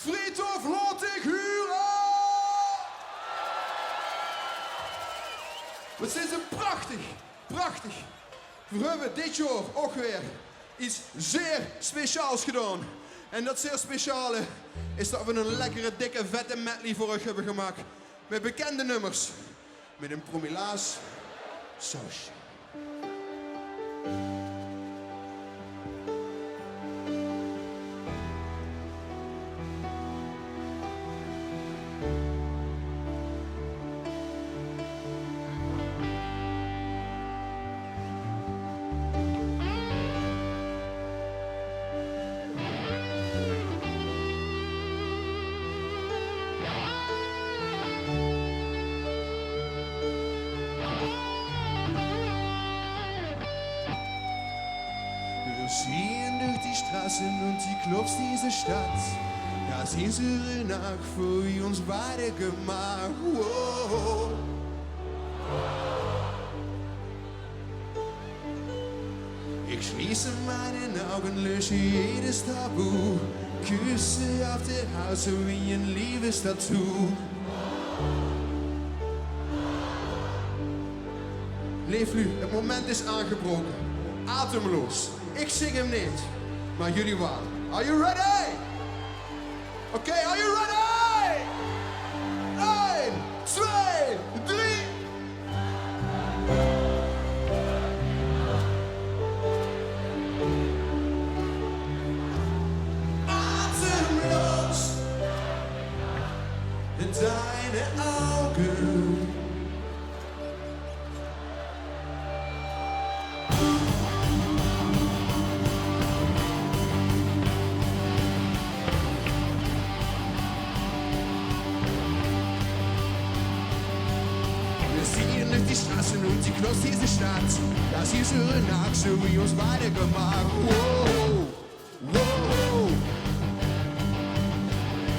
Friedhof Lottig-Huren! Wat zijn ze prachtig, prachtig. We hebben dit jaar ook weer iets zeer speciaals gedaan. En dat zeer speciale is dat we een lekkere, dikke, vette medley voor u hebben gemaakt. Met bekende nummers. Met een promilaas sausje. Ziehen durch die Straßen und die Clubs dieser Stadt. Das ist ihre Nacht für uns beide gemacht. Wow. Ich schließe meine Augen, lösche jedes Tabu. Küsse auf der Haut, so wie ein Liebestattoo. Leeflu, het moment is aangebroken. Atemloos. Ik zing hem niet, maar jullie wel. Are you ready? Oké, are you ready? 1, 2, 3. Atemloos. Deine Augen. Die Straßen und die Clubs dieser Stadt, das ist ihre Nacht, so wie uns beide gemacht. Wow, wow.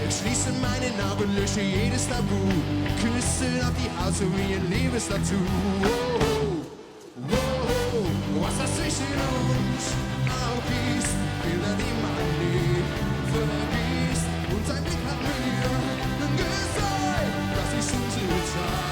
Ich schließe meine Augen, lösche jedes Tabu, küsse auf die Haut, so wie ein Liebestattoo. Wow, wow. Was das zwischen uns auch ist, Bilder, die man nie vergisst. Und sein Blick hat mir gesagt, das ist unsere Zeit.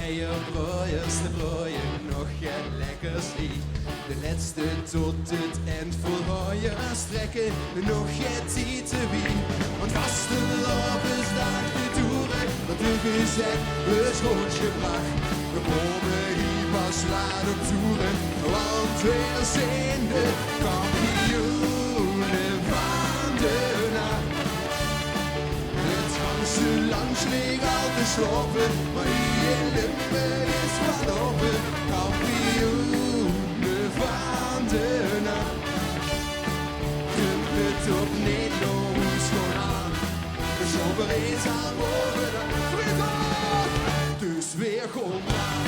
Eierbreuers, de brooien nog een lekker slied. De laatste tot het eind vol hooien strekken, nog geen tijd te wie. Want was de loopjesdag de toeren, wat u gezegd, het rondje mag. We komen hier pas laat op toeren, want we zijn de kampioenen van de nacht. Het ganse land sleeg al te slopen, maar hier in Limburg is wat open. Kampioenen van de nacht. Dump het op Nederlands gewoon aan. De zomer is aan boven de Friedhof. Dus weer gewoon aan.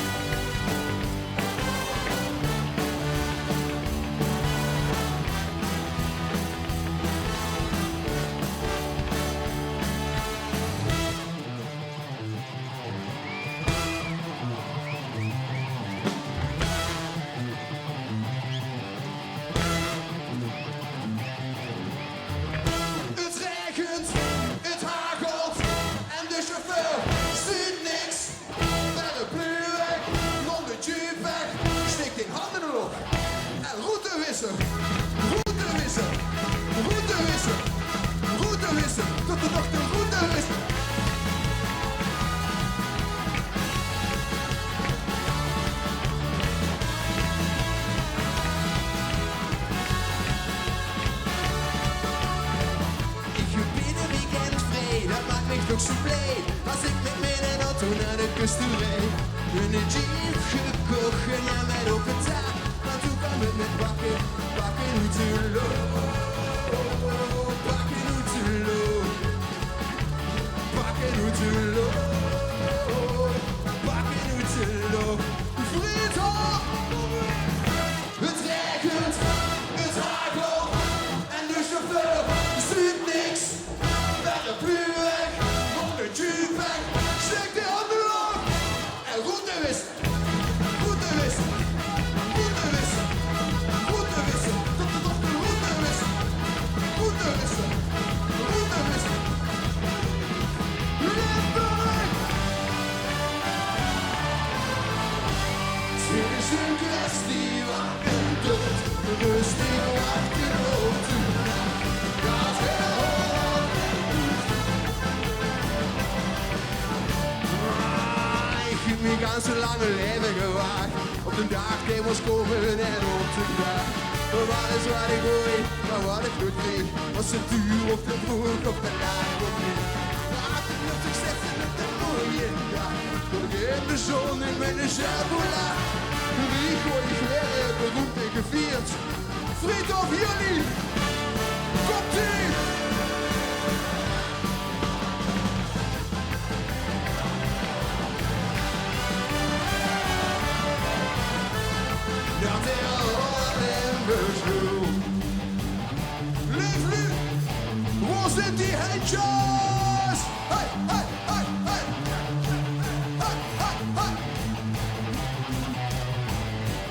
Tot de nog de route is. echt ook zo blij als ik met mijn auto naar de kust toe rijd. Een jeep gekocht en mij op het taak, maar toen kwam het met bakken uit de loop. Bakken uit de loop. Bakken uit de loop. Bakken uit de loop. Vriendhof! Het regent, het hagelt en de chauffeur ziet niks. Naar de buurweg, van de jeep weg, steekt de handen op en route wist. Route wist. Route wist. Route wist. Tot de dochter route wist. Route wist. Route wist. Limburg! Het is een kwestie van geduld, rustig wachten op de nacht. Dat heel Holland ik heb mijn ganse lange leven gewacht op de dag die moest komen en op de dag. Wat is wat ik ooit, maar wat ik goed kreeg, was het duur of te vroeg of te laat of niet. Maar de lucht ik zetten op de mooie dag, door in de zon in mijn chabola. Wie gooi ik weer beroemd en gevierd? Vriend of jullie, komt-ie! Dat heel Limburgs bloed. Leef nu, waar zijn die handjes? Hey, hey, hey, hey! Hey, hey, hey!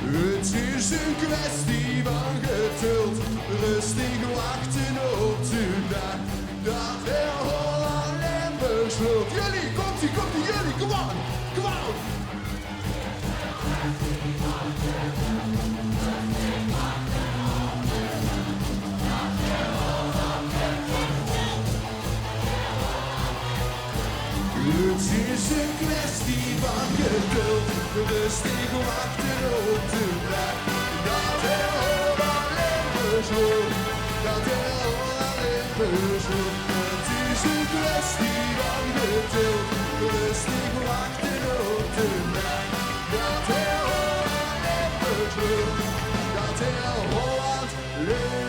Het is een kwestie van geduld, rustig wachten op de dag. Dat heel Holland Limburgs bloed. Jullie, komt-ie, jullie, come on, come on! Het is een kwestie van geduld, rustig wachten op de dag. Dat heel Holland Limburgs bloed, dat heel Holland Limburgs bloed. Het is een kwestie van geduld, rustig wachten op de dag. Dat heel Holland Limburgs bloed, dat heel Holland Limburgs bloed.